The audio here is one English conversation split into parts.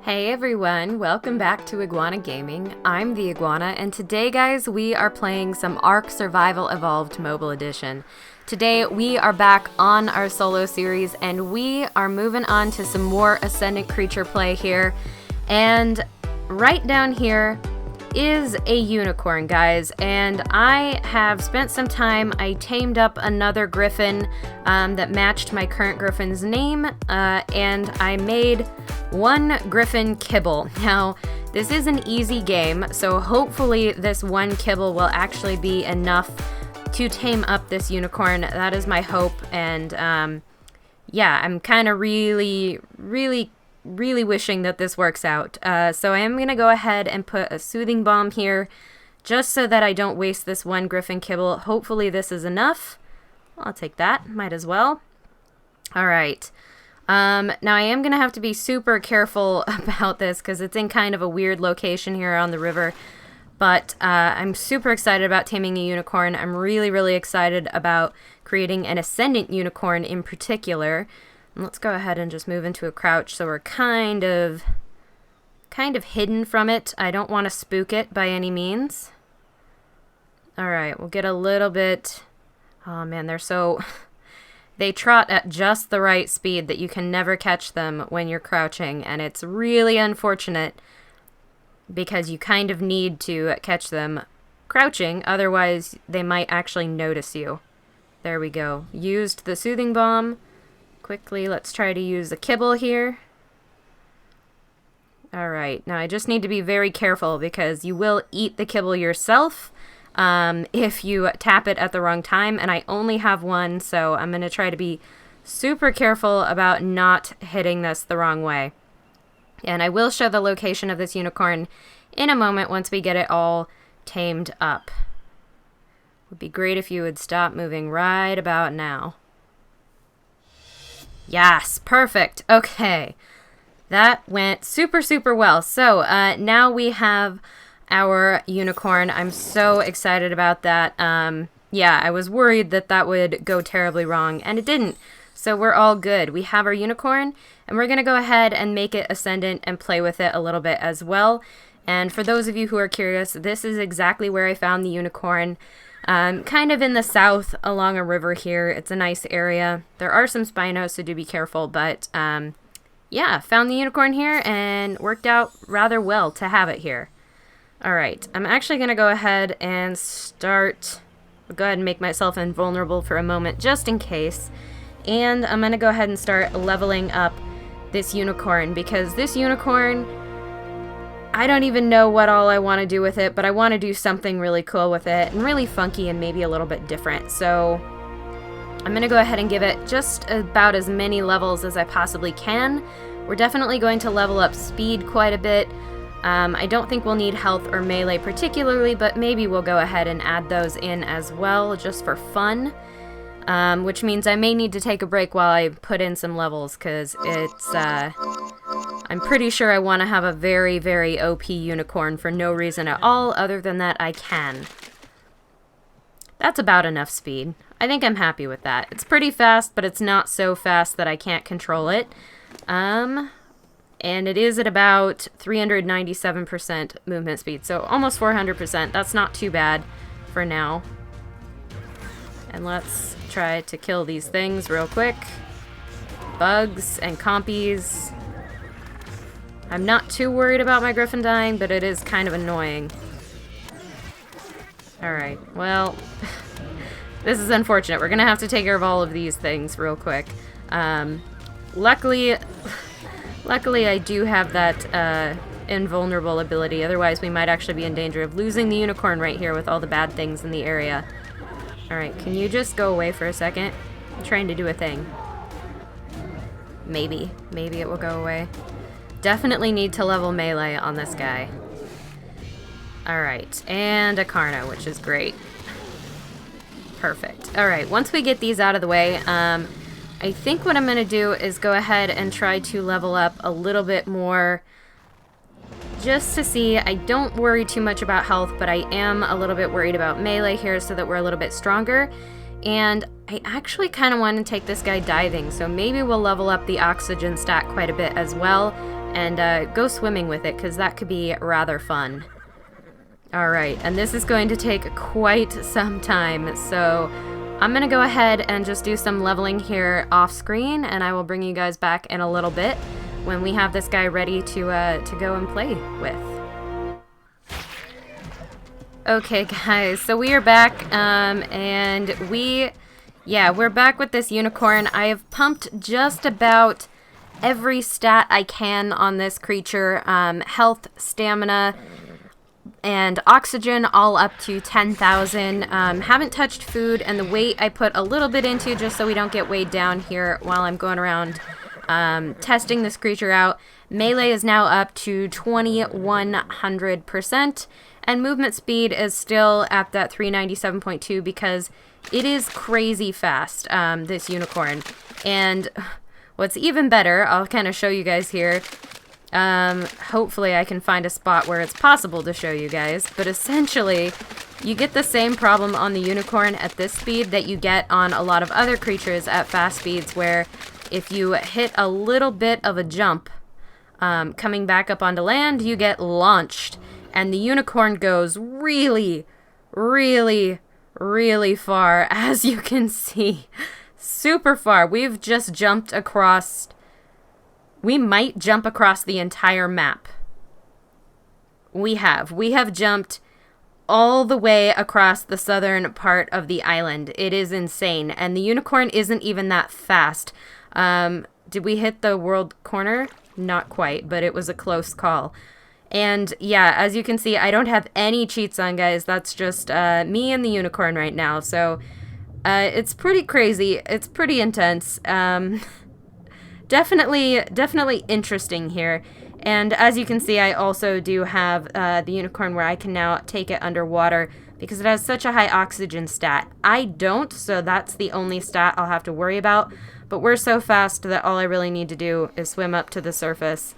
Hey everyone, welcome back to Iguana Gaming. I'm the Iguana, and today guys, we are playing some ARK Survival Evolved Mobile Edition. Today we are back on our solo series, and we are moving on to some more Ascendant creature play here. And right down here is a unicorn, guys, and I have spent some time. I tamed up another griffin that matched my current griffin's name, and I made one griffin kibble. Now, this is an easy game, so hopefully this one kibble will actually be enough to tame up this unicorn. That is my hope, and yeah, I'm kind of really wishing that this works out. So I am going to go ahead and put a soothing balm here, just so that I don't waste this one griffin kibble. Hopefully this is enough. I'll take that, might as well. Alright. Now I am going to have to be super careful about this because it's in kind of a weird location here on the river. But I'm super excited about taming a unicorn. I'm really excited about creating an Ascendant unicorn in particular. And let's go ahead and just move into a crouch so we're kind of hidden from it. I don't want to spook it by any means. Alright, we'll get a little bit... Oh man, they're so... They trot at just the right speed that you can never catch them when you're crouching, and it's really unfortunate because you kind of need to catch them crouching, otherwise they might actually notice you. There we go. Used the soothing balm. Quickly, let's try to use the kibble here. Alright, now I just need to be very careful because you will eat the kibble yourself if you tap it at the wrong time, and I only have one, so I'm going to try to be super careful about not hitting this the wrong way. And I will show the location of this unicorn in a moment once we get it all tamed up. Would be great if you would stop moving right about now. Yes, perfect. Okay, that went super well. So now we have our unicorn. I'm so excited about that. Yeah, I was worried that that would go terribly wrong, and it didn't. So we're all good. We have our unicorn, and we're going to go ahead and make it Ascendant and play with it a little bit as well. And for those of you who are curious, this is exactly where I found the unicorn. Kind of in the south along a river here. It's a nice area. There are some Spinos, so do be careful, but yeah, found the unicorn here and worked out rather well to have it here. Alright, I'm actually going to go ahead and start... I'll go ahead and make myself invulnerable for a moment just in case. And I'm going to go ahead and start leveling up this unicorn, because this unicorn... I don't even know what all I want to do with it, but I want to do something really cool with it, and really funky and maybe a little bit different. So I'm going to go ahead and give it just about as many levels as I possibly can. We're definitely going to level up speed quite a bit. I don't think we'll need health or melee particularly, but maybe we'll go ahead and add those in as well, just for fun. Which means I may need to take a break while I put in some levels, because it's, I'm pretty sure I want to have a very OP unicorn for no reason at all, other than that I can. That's about enough speed. I think I'm happy with that. It's pretty fast, but it's not so fast that I can't control it. And it is at about 397% movement speed, so almost 400%. That's not too bad for now. And let's try to kill these things real quick. Bugs and compies. I'm not too worried about my griffin dying, but it is kind of annoying. Alright, well, this is unfortunate. We're going to have to take care of all of these things real quick. Luckily I do have that invulnerable ability, otherwise we might actually be in danger of losing the unicorn right here with all the bad things in the area. Alright, can you just go away for a second? I'm trying to do a thing. Maybe it will go away. Definitely need to level melee on this guy. Alright, and a Carno, which is great. Perfect. Alright, once we get these out of the way, I think what I'm going to do is go ahead and try to level up a little bit more just to see. I don't worry too much about health, but I am a little bit worried about melee here so that we're a little bit stronger. And I actually kind of want to take this guy diving, so maybe we'll level up the oxygen stat quite a bit as well. and go swimming with it, because that could be rather fun. Alright, and this is going to take quite some time, so I'm going to go ahead and just do some leveling here off screen, and I will bring you guys back in a little bit when we have this guy ready to go and play with. Okay guys, so we are back, and we're back with this unicorn. I have pumped just about every stat I can on this creature, health, stamina, and oxygen all up to 10,000. Haven't touched food, and the weight I put a little bit into just so we don't get weighed down here while I'm going around testing this creature out. Melee is now up to 2100%, and movement speed is still at that 397.2 because it is crazy fast, this unicorn. And what's even better, I'll kind of show you guys here. Hopefully I can find a spot where it's possible to show you guys, but essentially you get the same problem on the unicorn at this speed that you get on a lot of other creatures at fast speeds, where if you hit a little bit of a jump coming back up onto land, you get launched, and the unicorn goes really, really, really far, as you can see. Super far. We've just jumped across... We might jump across the entire map. We have jumped all the way across the southern part of the island. It is insane. And the unicorn isn't even that fast. Did we hit the world corner? Not quite, but it was a close call. And yeah, as you can see, I don't have any cheats on, guys. That's just me and the unicorn right now. So it's pretty crazy. It's pretty intense. Definitely interesting here. And as you can see, I also do have the unicorn where I can now take it underwater because it has such a high oxygen stat. I don't, so that's the only stat I'll have to worry about. But we're so fast that all I really need to do is swim up to the surface.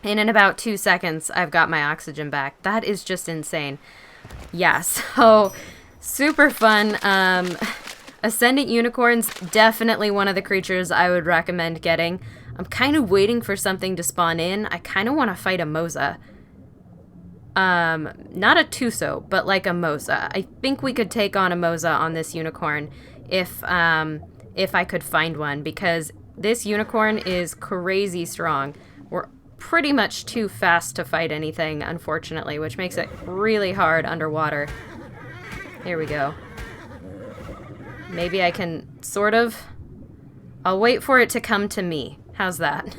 And in about 2 seconds, I've got my oxygen back. That is just insane. Yeah, so super fun. Ascendant unicorns, definitely one of the creatures I would recommend getting. I'm kind of waiting for something to spawn in. I kind of want to fight a Moza. Not a Tuso, but like a Moza. I think we could take on a Moza on this unicorn if I could find one, because this unicorn is crazy strong. We're pretty much too fast to fight anything, unfortunately, which makes it really hard underwater. Here we go. Maybe I can sort of... I'll wait for it to come to me. How's that?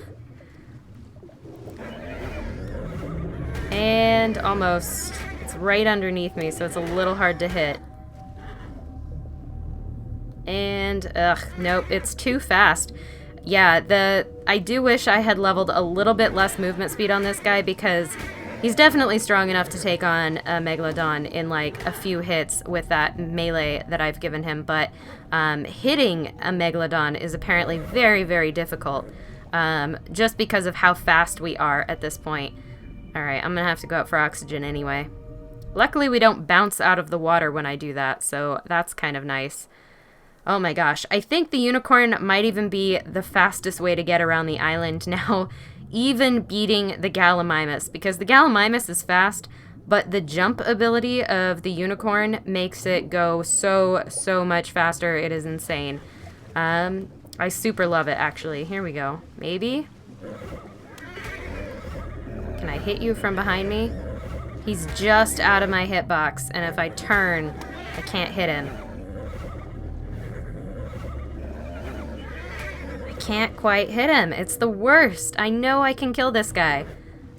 And almost. It's right underneath me, so it's a little hard to hit. And, nope, it's too fast. Yeah, I do wish I had leveled a little bit less movement speed on this guy, because he's definitely strong enough to take on a Megalodon in like a few hits with that melee that I've given him, but hitting a Megalodon is apparently very, very difficult, just because of how fast we are at this point. Alright, I'm gonna have to go out for oxygen anyway. Luckily we don't bounce out of the water when I do that, so that's kind of nice. Oh my gosh, I think the unicorn might even be the fastest way to get around the island now, even beating the Gallimimus, because the Gallimimus is fast, but the jump ability of the unicorn makes it go so much faster. It is insane. I super love it, actually. Here we go. Maybe? Can I hit you from behind me? He's just out of my hitbox, and if I turn, I can't hit him. Can't quite hit him. It's the worst. I know I can kill this guy.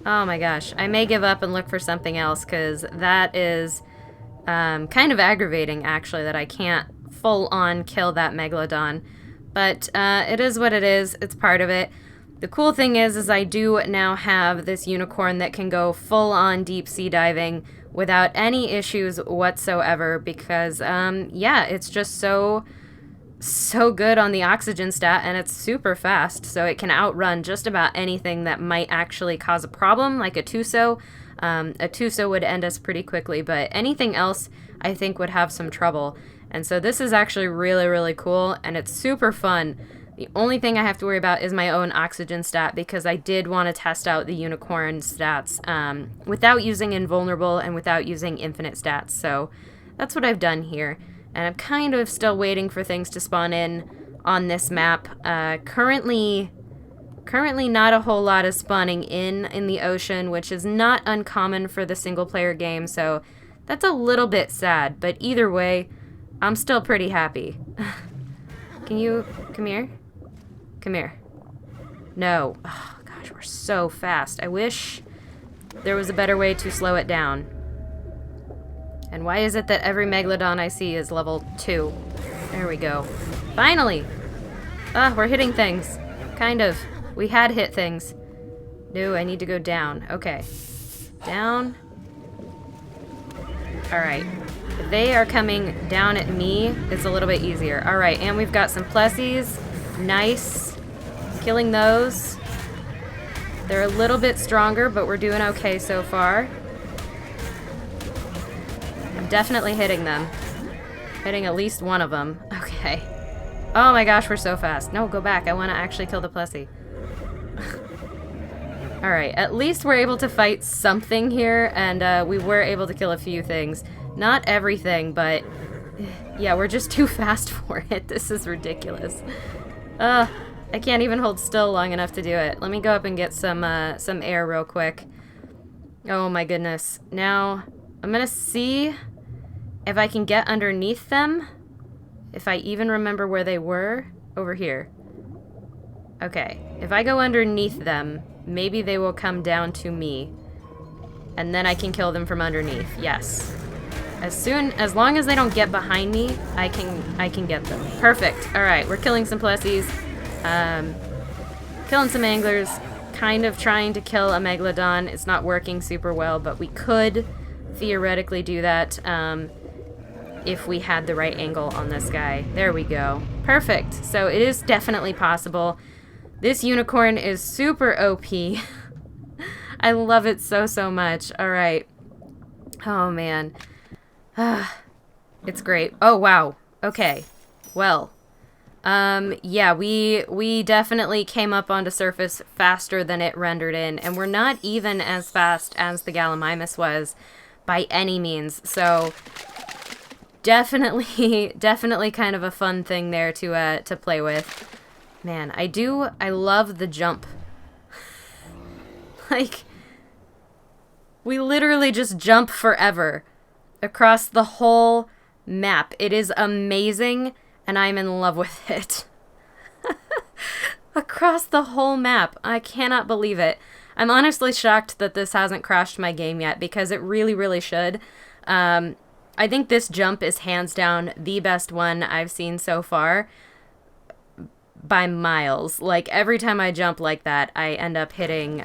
Oh my gosh. I may give up and look for something else, because that is kind of aggravating, actually, that I can't full-on kill that Megalodon. But it is what it is. It's part of it. The cool thing is I do now have this unicorn that can go full-on deep sea diving without any issues whatsoever, because, yeah, it's just so good on the oxygen stat, and it's super fast, so it can outrun just about anything that might actually cause a problem, like a Tuso. A Tuso would end us pretty quickly, but anything else I think would have some trouble. And so this is actually really, really cool, and it's super fun. The only thing I have to worry about is my own oxygen stat, because I did want to test out the unicorn stats without using invulnerable and without using infinite stats. So that's what I've done here. And I'm kind of still waiting for things to spawn in on this map. Currently not a whole lot of spawning in the ocean, which is not uncommon for the single player game. So that's a little bit sad. But either way, I'm still pretty happy. Can you come here? Come here. No. Oh, gosh, we're so fast. I wish there was a better way to slow it down. And why is it that every Megalodon I see is level 2? There we go. Finally! Ah, we're hitting things. Kind of. We had hit things. No, I need to go down. Okay. Down. Alright. If they are coming down at me, it's a little bit easier. Alright, and we've got some plessies. Nice. Killing those. They're a little bit stronger, but we're doing okay so far. I'm definitely hitting them. Hitting at least one of them. Okay. Oh my gosh, we're so fast. No, go back. I want to actually kill the plessie. Alright, at least we're able to fight something here, and we were able to kill a few things. Not everything, but yeah, we're just too fast for it. This is ridiculous. I can't even hold still long enough to do it. Let me go up and get some air real quick. Oh my goodness. Now, I'm gonna see if I can get underneath them. If I even remember where they were. Over here. Okay. If I go underneath them, maybe they will come down to me. And then I can kill them from underneath. Yes. As long as they don't get behind me, I can get them. Perfect. Alright, we're killing some plessies. Killing some anglers. Kind of trying to kill a megalodon. It's not working super well, but we could theoretically do that if we had the right angle on this guy. There we go. Perfect. So it is definitely possible. This unicorn is super OP. I love it so much. Alright. Oh, man. It's great. Oh, wow. Okay. Well. Yeah, we definitely came up onto surface faster than it rendered in, and we're not even as fast as the Gallimimus was by any means. So definitely kind of a fun thing there to play with. Man, I love the jump. Like, we literally just jump forever across the whole map. It is amazing, and I'm in love with it. Across the whole map. I cannot believe it. I'm honestly shocked that this hasn't crashed my game yet, because it really should. I think this jump is hands down the best one I've seen so far. By miles. Like, every time I jump like that, I end up hitting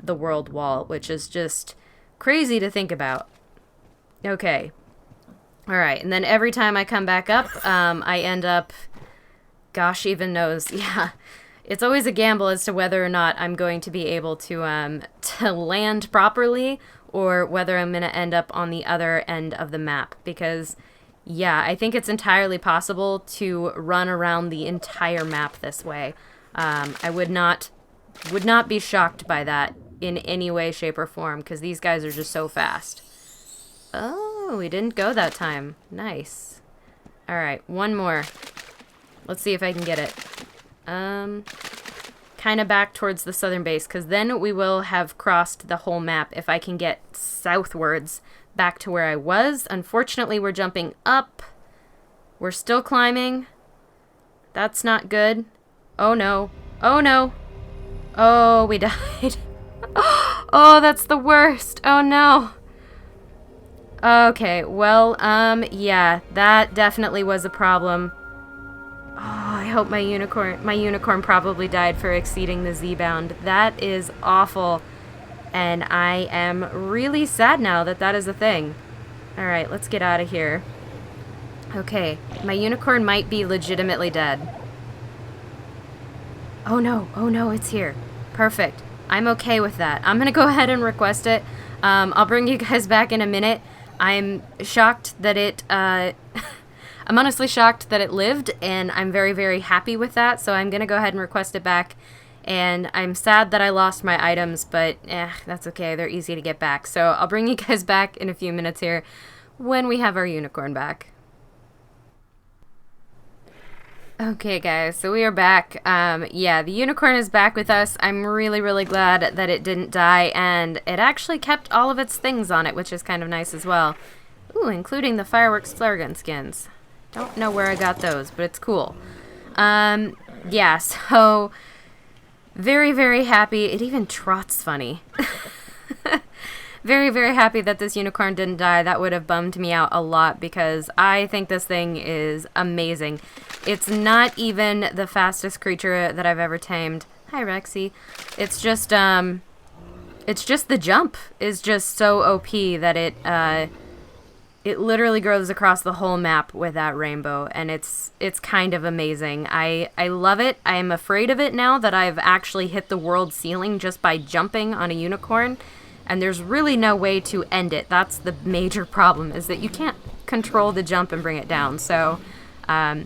the world wall, which is just crazy to think about. Okay. Alright, and then every time I come back up, I end up... Gosh even knows. Yeah. It's always a gamble as to whether or not I'm going to be able to land properly, or whether I'm going to end up on the other end of the map, because... Yeah, I think it's entirely possible to run around the entire map this way. I would not be shocked by that in any way, shape, or form, because these guys are just so fast. Oh, we didn't go that time. Nice. Alright, one more. Let's see if I can get it. Kind of back towards the southern base, because then we will have crossed the whole map if I can get southwards back to where I was. Unfortunately, we're jumping up. We're still climbing. That's not good. Oh no. Oh no. Oh, we died. Oh, that's the worst. Oh no. Okay, well, yeah, that definitely was a problem. Oh, I hope my unicorn probably died for exceeding the Z-bound. That is awful. And I am really sad now that that is a thing. Alright, let's get out of here. Okay, my unicorn might be legitimately dead. Oh no, it's here. Perfect. I'm okay with that. I'm gonna go ahead and request it. I'll bring you guys back in a minute. I'm shocked that it, I'm honestly shocked that it lived, and I'm very, very happy with that, so I'm going to go ahead and request it back. And I'm sad that I lost my items, but that's okay. They're easy to get back. So I'll bring you guys back in a few minutes here when we have our unicorn back. Okay, guys, so we are back. Yeah, the unicorn is back with us. I'm really, really glad that it didn't die, and it actually kept all of its things on it, which is kind of nice as well. Ooh, including the fireworks flare gun skins. Don't know where I got those, but it's cool. Yeah, so very, very happy. It even trots funny. Very, very happy that this unicorn didn't die. That would have bummed me out a lot because I think this thing is amazing. It's not even the fastest creature that I've ever tamed. Hi, Rexy. It's just the jump is just so OP that it literally goes across the whole map with that rainbow, and it's kind of amazing. I love it. I am afraid of it now that I've actually hit the world ceiling just by jumping on a unicorn, and there's really no way to end it. That's the major problem, is that you can't control the jump and bring it down. So, a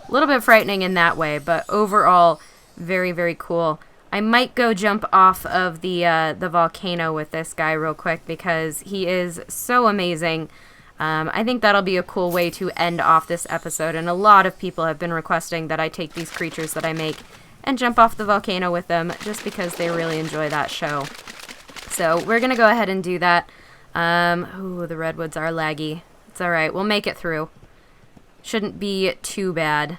little bit frightening in that way, but overall, very, very cool. I might go jump off of the volcano with this guy real quick because he is so amazing. I think that'll be a cool way to end off this episode, and a lot of people have been requesting that I take these creatures that I make and jump off the volcano with them just because they really enjoy that show. So we're going to go ahead and do that. Ooh, the redwoods are laggy. It's alright, we'll make it through. Shouldn't be too bad.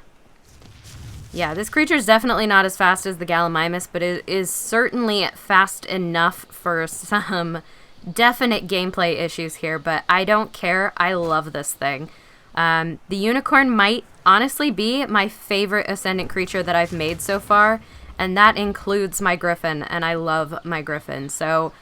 Yeah, this creature is definitely not as fast as the Gallimimus, but it is certainly fast enough for some definite gameplay issues here, but I don't care. I love this thing. The unicorn might honestly be my favorite Ascendant creature that I've made so far, and that includes my Griffin, and I love my Griffin. So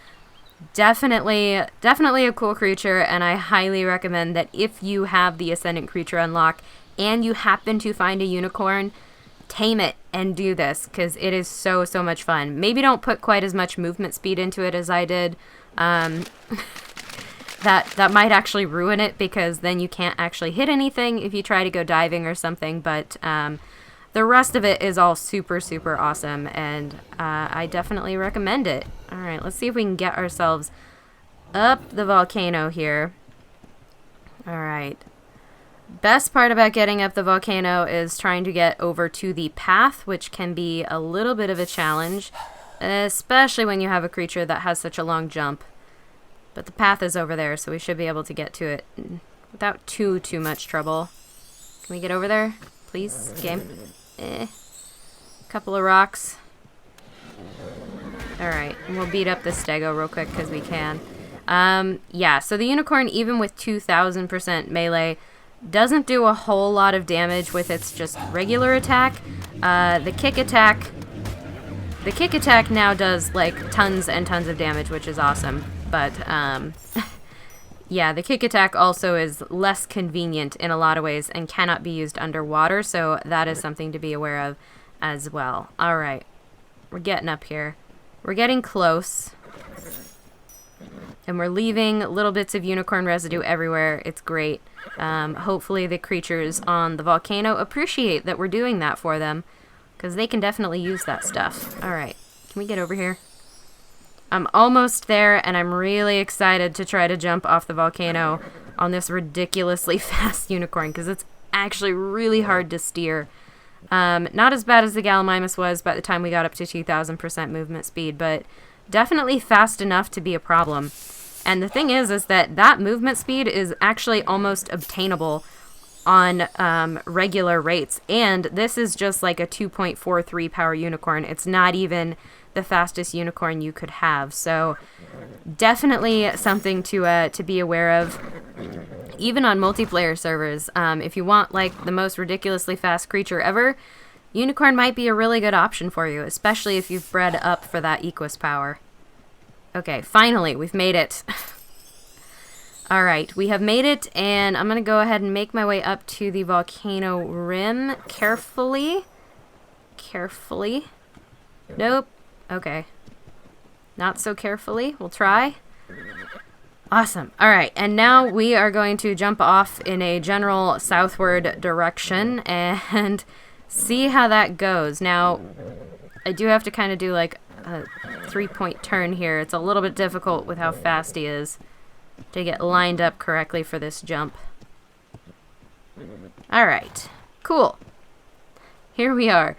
definitely a cool creature, and I highly recommend that if you have the Ascendant creature unlock and you happen to find a unicorn, tame it and do this, because it is so much fun. Maybe don't put quite as much movement speed into it as I did. That might actually ruin it, because then you can't actually hit anything if you try to go diving or something, but the rest of it is all super awesome, and I definitely recommend it. Alright, let's see if we can get ourselves up the volcano here. Alright. Best part about getting up the volcano is trying to get over to the path, which can be a little bit of a challenge, especially when you have a creature that has such a long jump. But the path is over there, so we should be able to get to it without too much trouble. Can we get over there, please, game? Couple of rocks. Alright, and we'll beat up this stego real quick because we can. Yeah, so the unicorn, even with 2000% melee, doesn't do a whole lot of damage with its just regular attack. The kick attack now does like tons and tons of damage, which is awesome. But yeah, the kick attack also is less convenient in a lot of ways and cannot be used underwater, so that is something to be aware of as well. Alright, we're getting up here. We're getting close. And we're leaving little bits of unicorn residue everywhere. It's great. Hopefully the creatures on the volcano appreciate that we're doing that for them, because they can definitely use that stuff. Alright, can we get over here? I'm almost there, and I'm really excited to try to jump off the volcano on this ridiculously fast unicorn, because it's actually really hard to steer. Not as bad as the Gallimimus was by the time we got up to 2000% movement speed, but definitely fast enough to be a problem. And the thing is that movement speed is actually almost obtainable on regular rates, and this is just like a 2.43 power unicorn. It's not even the fastest unicorn you could have, so definitely something to be aware of, even on multiplayer servers. If you want like the most ridiculously fast creature ever, unicorn might be a really good option for you, especially if you've bred up for that equus power. Okay, finally, we've made it. Alright, we have made it, and I'm going to go ahead and make my way up to the volcano rim carefully. Carefully. Nope. Okay. Not so carefully. We'll try. Awesome. All right, and now we are going to jump off in a general southward direction and see how that goes. Now, I do have to kind of do like a 3-point turn here. It's a little bit difficult with how fast he is to get lined up correctly for this jump. All right, cool. Here we are.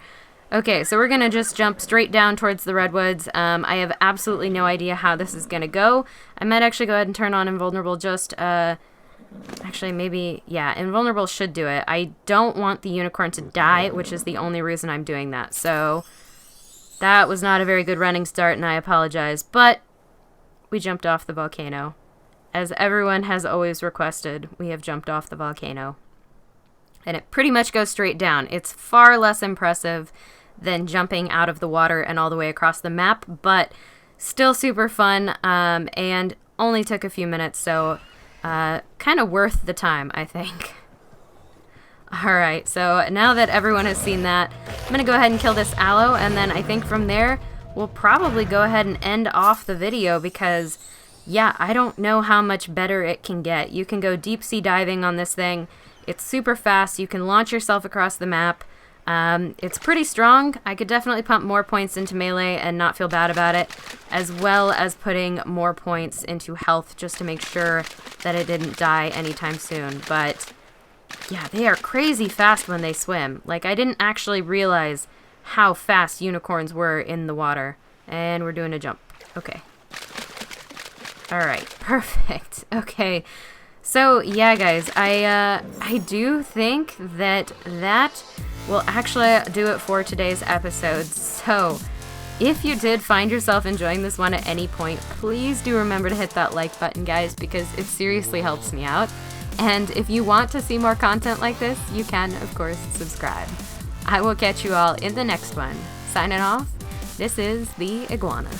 Okay, so we're going to just jump straight down towards the redwoods. I have absolutely no idea how this is going to go. I might actually go ahead and turn on Invulnerable just, actually maybe, yeah, Invulnerable should do it. I don't want the unicorn to die, which is the only reason I'm doing that. So that was not a very good running start, and I apologize. But we jumped off the volcano. As everyone has always requested, we have jumped off the volcano. And it pretty much goes straight down. It's far less impressive than jumping out of the water and all the way across the map, but still super fun, and only took a few minutes, so kind of worth the time, I think. Alright, so now that everyone has seen that, I'm going to go ahead and kill this aloe, and then I think from there, we'll probably go ahead and end off the video because, yeah, I don't know how much better it can get. You can go deep sea diving on this thing. It's super fast. You can launch yourself across the map. It's pretty strong. I could definitely pump more points into melee and not feel bad about it, as well as putting more points into health just to make sure that it didn't die anytime soon. But yeah, they are crazy fast when they swim. Like, I didn't actually realize how fast unicorns were in the water. And we're doing a jump. Okay. Alright, perfect. Okay. So, yeah, guys, I do think that will actually do it for today's episode. So, if you did find yourself enjoying this one at any point, please do remember to hit that like button, guys, because it seriously helps me out. And if you want to see more content like this, you can, of course, subscribe. I will catch you all in the next one. Signing off, this is the Iguana.